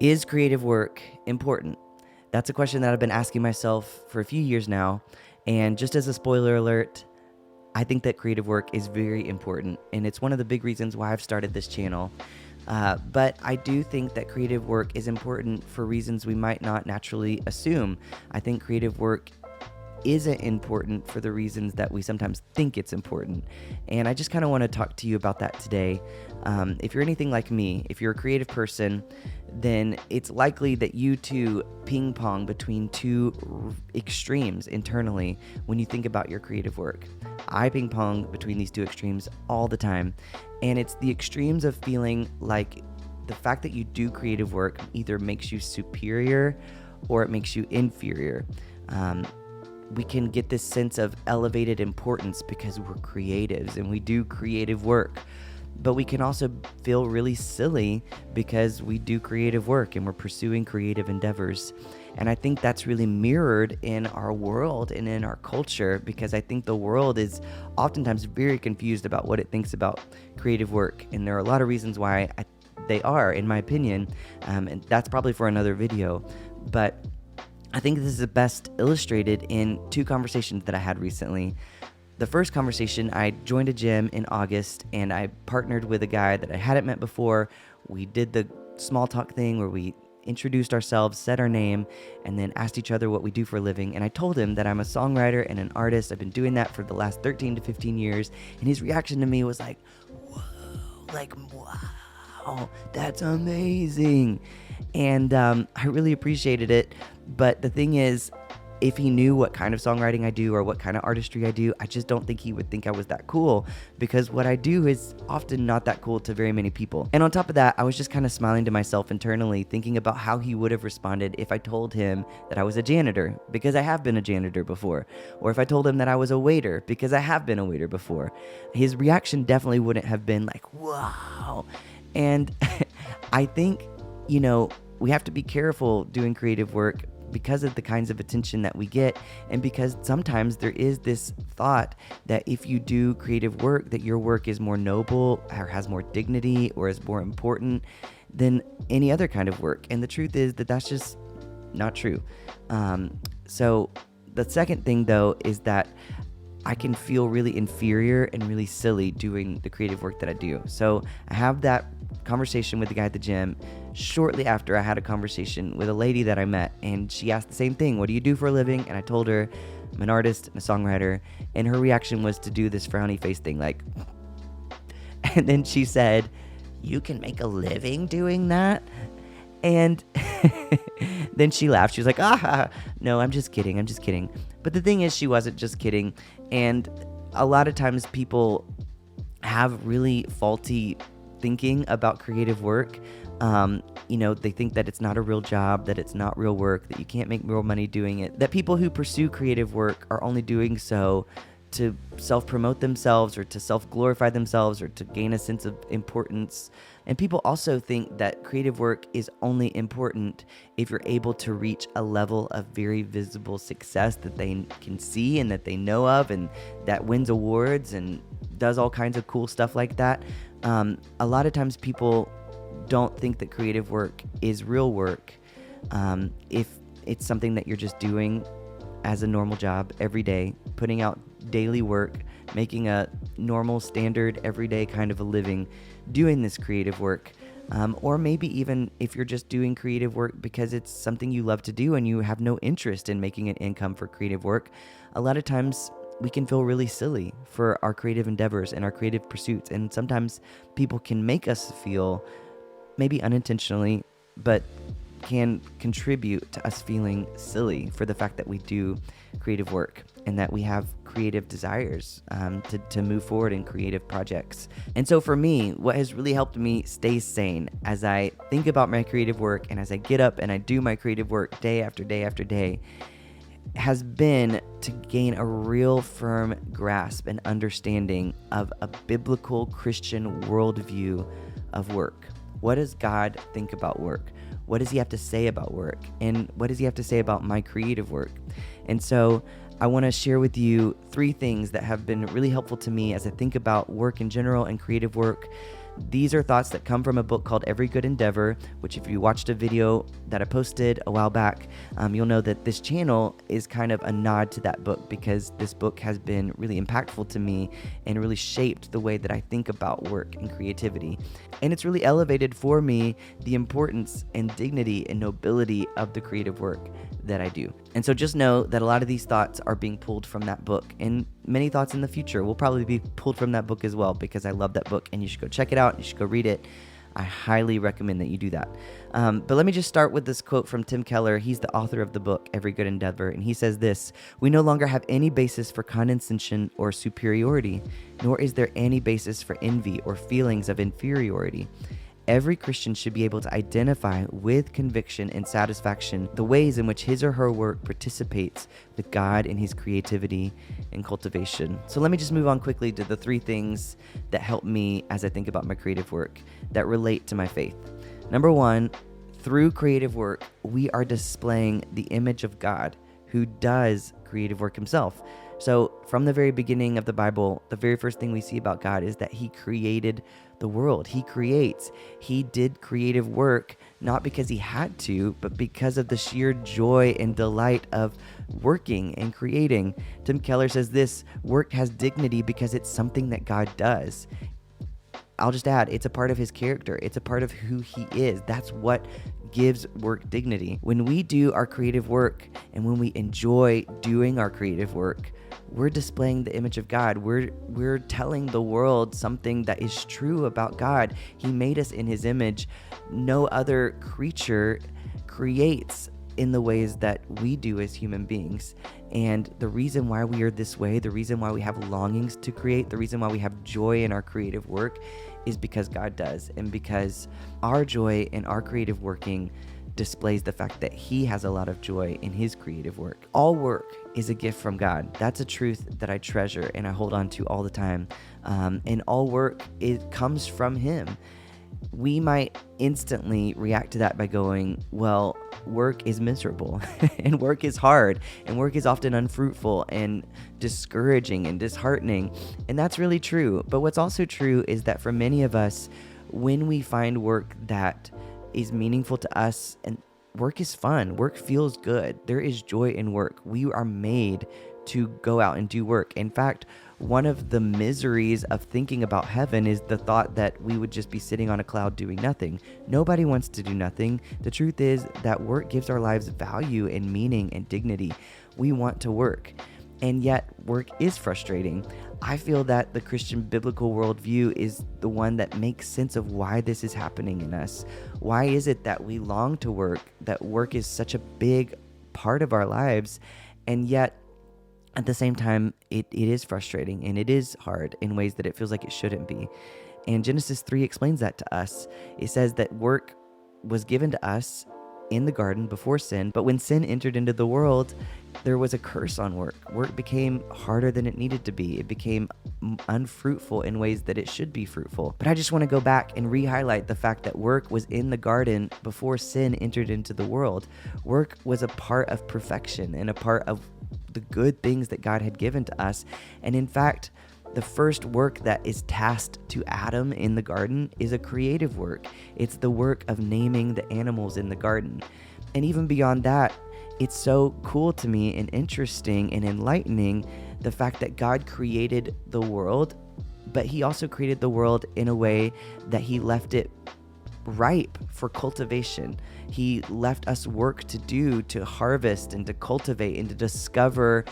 Is creative work important? That's a question that I've been asking myself for a few years now. And just as a spoiler alert, I think that creative work is very important. And it's one of the big reasons why I've started this channel. But I do think that creative work is important for reasons we might not naturally assume. I think creative work isn't important for the reasons that we sometimes think it's important. And I just kind of want to talk to you about that today. If you're anything like me, if you're a creative person, then it's likely that you too ping pong between two extremes internally when you think about your creative work. I ping pong between these two extremes all the time. And it's the extremes of feeling like the fact that you do creative work either makes you superior or it makes you inferior. We can get this sense of elevated importance because we're creatives and we do creative work. But we can also feel really silly because we do creative work and we're pursuing creative endeavors. And I think that's really mirrored in our world and in our culture, because I think the world is oftentimes very confused about what it thinks about creative work. And there are a lot of reasons why they are, in my opinion, and that's probably for another video. But I think this is best illustrated in two conversations that I had recently. The first conversation, I joined a gym in August and I partnered with a guy that I hadn't met before. We did the small talk thing where we introduced ourselves, said our name, and then asked each other what we do for a living. And I told him that I'm a songwriter and an artist. I've been doing that for the last 13 to 15 years. And his reaction to me was like, wow, that's amazing. And I really appreciated it. But the thing is, if he knew what kind of songwriting I do or what kind of artistry I do, I just don't think he would think I was that cool, because what I do is often not that cool to very many people. And on top of that, I was just kind of smiling to myself internally, thinking about how he would have responded if I told him that I was a janitor, because I have been a janitor before, or if I told him that I was a waiter, because I have been a waiter before. His reaction definitely wouldn't have been like, wow. And I think, we have to be careful doing creative work because of the kinds of attention that we get, and because sometimes there is this thought that if you do creative work, that your work is more noble or has more dignity or is more important than any other kind of work. And the truth is that that's just not true. So the second thing, though, is that I can feel really inferior and really silly doing the creative work that I do. So I have that conversation with the guy at the gym. Shortly after, I had a conversation with a lady that I met, and she asked the same thing: what do you do for a living? And I told her I'm an artist and a songwriter, and her reaction was to do this frowny face thing, like, and then she said, "You can make a living doing that?" And then she laughed. She was like, no, I'm just kidding. But the thing is, she wasn't just kidding. And a lot of times people have really faulty thinking about creative work. They think that it's not a real job, that it's not real work, that you can't make real money doing it, that people who pursue creative work are only doing so to self-promote themselves or to self-glorify themselves or to gain a sense of importance. And people also think that creative work is only important if you're able to reach a level of very visible success that they can see and that they know of, and that wins awards and does all kinds of cool stuff like that. A lot of times people don't think that creative work is real work. If it's something that you're just doing as a normal job every day, putting out daily work, making a normal, standard, everyday kind of a living, doing this creative work. Or maybe even if you're just doing creative work because it's something you love to do and you have no interest in making an income for creative work, a lot of times we can feel really silly for our creative endeavors and our creative pursuits. And sometimes people can make us feel, maybe unintentionally, but can contribute to us feeling silly for the fact that we do creative work and that we have creative desires to move forward in creative projects. And so for me, what has really helped me stay sane as I think about my creative work and as I get up and I do my creative work day after day after day has been to gain a real firm grasp and understanding of a biblical Christian worldview of work. What does God think about work? What does he have to say about work? And what does he have to say about my creative work? And so I want to share with you 3 things that have been really helpful to me as I think about work in general and creative work These are thoughts that come from a book called Every Good Endeavor, which if you watched a video that I posted a while back, you'll know that this channel is kind of a nod to that book, because this book has been really impactful to me and really shaped the way that I think about work and creativity. And it's really elevated for me the importance and dignity and nobility of the creative work that I do. And so just know that a lot of these thoughts are being pulled from that book, and many thoughts in the future will probably be pulled from that book as well, because I love that book and you should go check it out. You should go read it. I highly recommend that you do that. But let me just start with this quote from Tim Keller. He's the author of the book, Every Good Endeavor. And he says this: "We no longer have any basis for condescension or superiority, nor is there any basis for envy or feelings of inferiority. Every Christian should be able to identify with conviction and satisfaction the ways in which his or her work participates with God in his creativity and cultivation." So let me just move on quickly to the 3 things that help me as I think about my creative work that relate to my faith. Number 1, through creative work, we are displaying the image of God, who does creative work himself. So from the very beginning of the Bible, the very first thing we see about God is that he created the world. He creates. He did creative work, not because he had to, but because of the sheer joy and delight of working and creating. Tim Keller says this: "Work has dignity because it's something that God does." I'll just add, it's a part of his character. It's a part of who he is. That's what gives work dignity. When we do our creative work and when we enjoy doing our creative work, we're displaying the image of God. We're telling the world something that is true about God. He made us in his image. No other creature creates in the ways that we do as human beings. And the reason why we are this way, the reason why we have longings to create, the reason why we have joy in our creative work is because God does. And because our joy in our creative working displays the fact that he has a lot of joy in his creative work. All work is a gift from God. That's a truth that I treasure and I hold on to all the time. And all work, it comes from him. We might instantly react to that by going, well, work is miserable and work is hard and work is often unfruitful and discouraging and disheartening. And that's really true. But what's also true is that for many of us, when we find work that is meaningful to us, and work is fun, work feels good, there is joy in work. We are made to go out and do work. In fact, one of the miseries of thinking about heaven is the thought that we would just be sitting on a cloud doing nothing. Nobody wants to do nothing. The truth is that work gives our lives value and meaning and dignity. We want to work, and yet work is frustrating. I feel that the Christian biblical worldview is the one that makes sense of why this is happening in us. Why is it that we long to work, that work is such a big part of our lives, and yet at the same time, it is frustrating and it is hard in ways that it feels like it shouldn't be. And Genesis 3 explains that to us. It says that work was given to us in the garden before sin, but when sin entered into the world, there was a curse on work. Work became harder than it needed to be. It became unfruitful in ways that it should be fruitful. But I just want to go back and re-highlight the fact that work was in the garden before sin entered into the world. Work was a part of perfection and a part of the good things that God had given to us. And in fact, the first work that is tasked to Adam in the garden is a creative work. It's the work of naming the animals in the garden. And even beyond that, it's so cool to me and interesting and enlightening the fact that God created the world, but he also created the world in a way that he left it ripe for cultivation. He left us work to do, to harvest and to cultivate and to discover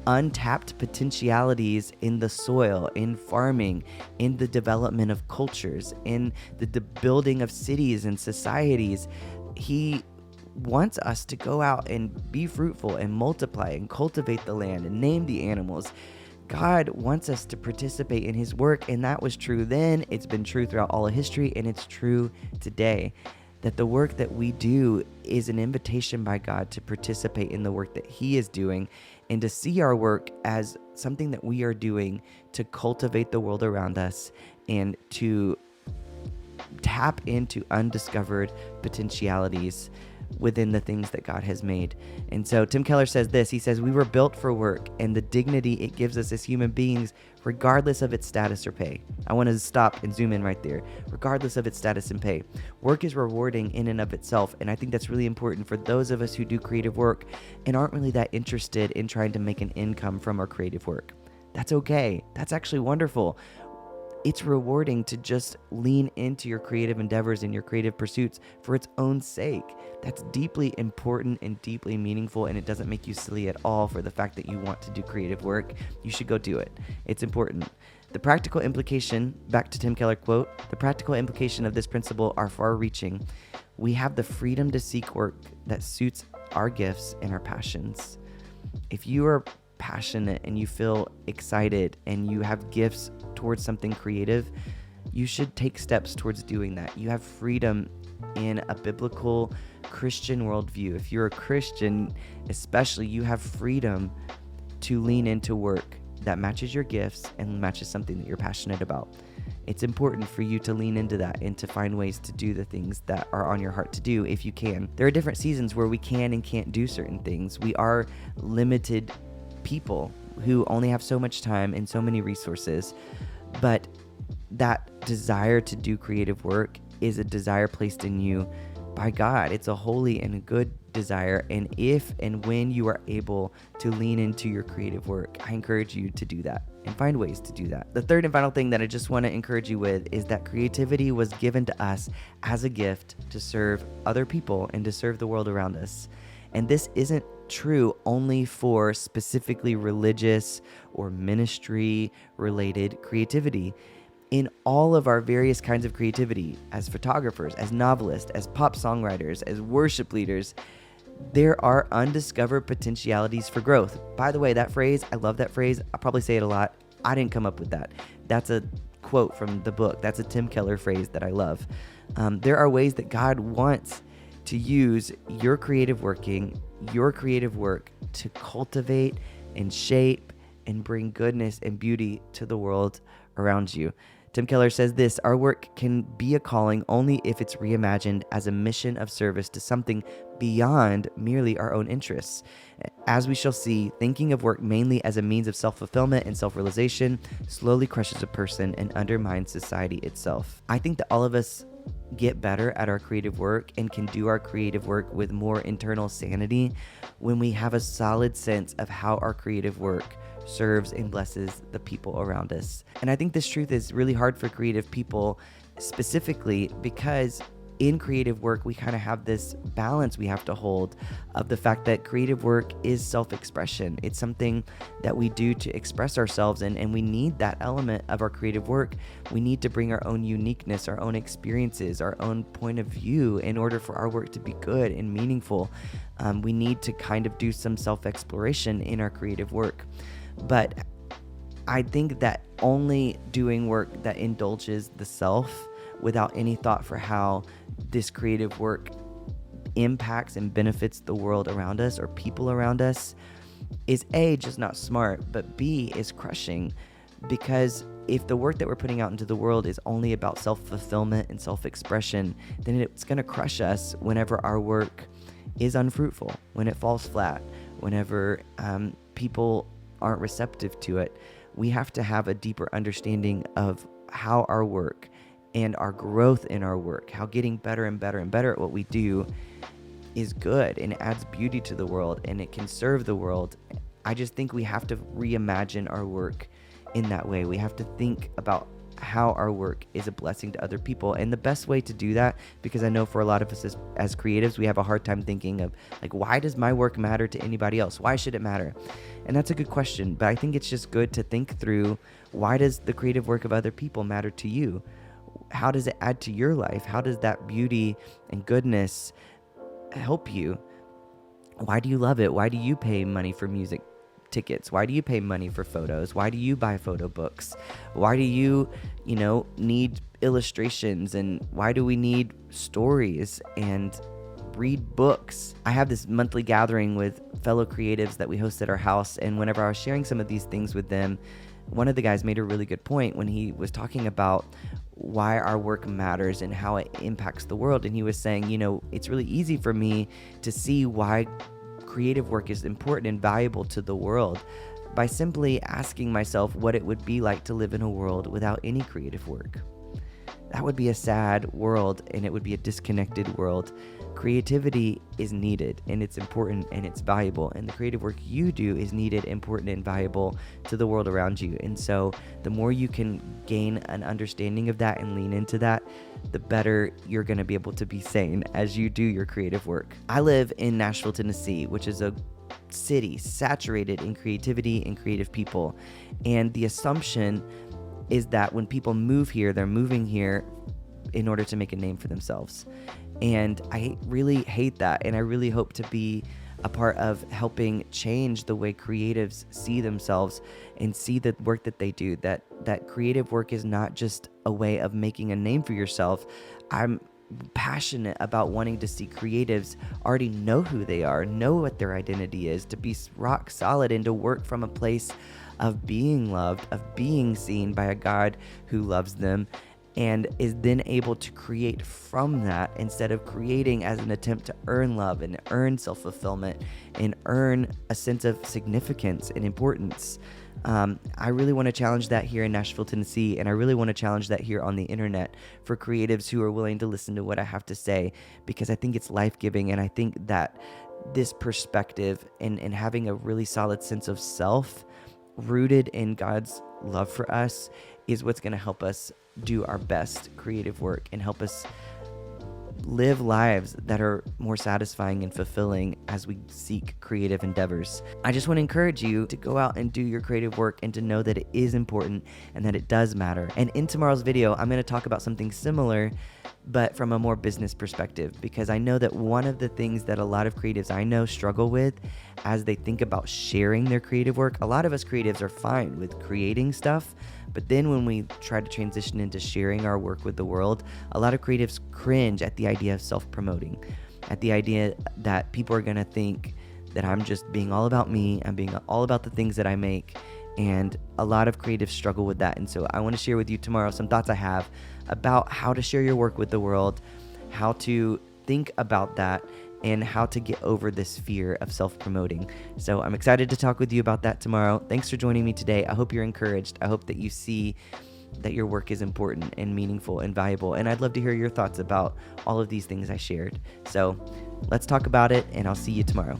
untapped potentialities in the soil, in farming, in the development of cultures, in the building of cities and societies. He wants us to go out and be fruitful and multiply and cultivate the land and name the animals. God wants us to participate in his work, and that was true then. It's been true throughout all of history, and it's true today. That the work that we do is an invitation by God to participate in the work that he is doing and to see our work as something that we are doing to cultivate the world around us and to tap into undiscovered potentialities within the things that God has made. And so Tim Keller says this. He says, we were built for work and the dignity it gives us as human beings, regardless of its status or pay. I want to stop and zoom in right there. Regardless of its status and pay. Work is rewarding in and of itself. And I think that's really important for those of us who do creative work and aren't really that interested in trying to make an income from our creative work. That's okay. That's actually wonderful. It's rewarding to just lean into your creative endeavors and your creative pursuits for its own sake. That's deeply important and deeply meaningful, and it doesn't make you silly at all for the fact that you want to do creative work. You should go do it. It's important. The practical implication, back to Tim Keller quote, the practical implication of this principle are far-reaching. We have the freedom to seek work that suits our gifts and our passions. If you are passionate and you feel excited and you have gifts towards something creative, you should take steps towards doing that. You have freedom in a biblical Christian worldview. If you're a Christian, especially, you have freedom to lean into work that matches your gifts and matches something that you're passionate about. It's important for you to lean into that and to find ways to do the things that are on your heart to do if you can. There are different seasons where we can and can't do certain things. We are limited people who only have so much time and so many resources, but that desire to do creative work is a desire placed in you by God. It's a holy and a good desire, and if and when you are able to lean into your creative work, I encourage you to do that and find ways to do that. The third and final thing that I just want to encourage you with is that creativity was given to us as a gift to serve other people and to serve the world around us. And this isn't true only for specifically religious or ministry related creativity. In all of our various kinds of creativity, as photographers, as novelists, as pop songwriters, as worship leaders, there are undiscovered potentialities for growth. By the way, that phrase, I love that phrase. I probably say it a lot. I didn't come up with that. That's a quote from the book. That's a Tim Keller phrase that I love. There are ways that God wants to use your creative work to cultivate and shape and bring goodness and beauty to the world around you. Tim Keller says this: our work can be a calling only if it's reimagined as a mission of service to something beyond merely our own interests. As we shall see, thinking of work mainly as a means of self-fulfillment and self-realization slowly crushes a person and undermines society itself. I think that all of us get better at our creative work and can do our creative work with more internal sanity when we have a solid sense of how our creative work serves and blesses the people around us. And I think this truth is really hard for creative people, specifically because in creative work, we kind of have this balance we have to hold of the fact that creative work is self-expression. It's something that we do to express ourselves, and we need that element of our creative work. We need to bring our own uniqueness, our own experiences, our own point of view in order for our work to be good and meaningful. We need to kind of do some self-exploration in our creative work. But I think that only doing work that indulges the self without any thought for how this creative work impacts and benefits the world around us or people around us is A, just not smart, but B, is crushing. Because if the work that we're putting out into the world is only about self-fulfillment and self-expression, then it's going to crush us whenever our work is unfruitful, when it falls flat, whenever people aren't receptive to it. We have to have a deeper understanding of how our work and our growth in our work, how getting better and better and better at what we do is good and adds beauty to the world and it can serve the world. I just think we have to reimagine our work in that way. We have to think about how our work is a blessing to other people. And the best way to do that, because I know for a lot of us as creatives, we have a hard time thinking of like, why does my work matter to anybody else? Why should it matter? And that's a good question, but I think it's just good to think through, why does the creative work of other people matter to you? How does it add to your life? How does that beauty and goodness help you? Why do you love it? Why do you pay money for music tickets? Why do you pay money for photos? Why do you buy photo books? Why do you need illustrations? And why do we need stories and read books? I have this monthly gathering with fellow creatives that we host at our house. And whenever I was sharing some of these things with them, one of the guys made a really good point when he was talking about why our work matters and how it impacts the world. And he was saying, it's really easy for me to see why creative work is important and valuable to the world by simply asking myself what it would be like to live in a world without any creative work. That would be a sad world, and it would be a disconnected world. Creativity is needed, and it's important, and it's valuable, and the creative work you do is needed, important, and valuable to the world around you. And so the more you can gain an understanding of that and lean into that, the better you're going to be able to be sane as you do your creative work. I live in Nashville, Tennessee, which is a city saturated in creativity and creative people. And the assumption is that when people move here, they're moving here in order to make a name for themselves. And I really hate that. And I really hope to be a part of helping change the way creatives see themselves and see the work that they do, that creative work is not just a way of making a name for yourself. I'm passionate about wanting to see creatives already know who they are, know what their identity is, to be rock solid and to work from a place of being loved, of being seen by a God who loves them, and is then able to create from that instead of creating as an attempt to earn love and earn self-fulfillment and earn a sense of significance and importance. I really want to challenge that here in Nashville, Tennessee, and I really want to challenge that here on the internet for creatives who are willing to listen to what I have to say, because I think it's life-giving, and I think that this perspective and having a really solid sense of self rooted in God's love for us is what's going to help us do our best creative work and help us live lives that are more satisfying and fulfilling as we seek creative endeavors. I just want to encourage you to go out and do your creative work and to know that it is important and that it does matter. And in tomorrow's video, I'm going to talk about something similar, but from a more business perspective, because I know that one of the things that a lot of creatives I know struggle with as they think about sharing their creative work, a lot of us creatives are fine with creating stuff, but then when we try to transition into sharing our work with the world, a lot of creatives cringe at the idea of self-promoting, at the idea that people are going to think that I'm just being all about me, I'm being all about the things that I make, and a lot of creatives struggle with that. And so I want to share with you tomorrow some thoughts I have about how to share your work with the world, how to think about that, and how to get over this fear of self-promoting. So I'm excited to talk with you about that tomorrow. Thanks for joining me today. I hope you're encouraged. I hope that you see that your work is important and meaningful and valuable. And I'd love to hear your thoughts about all of these things I shared. So let's talk about it, and I'll see you tomorrow.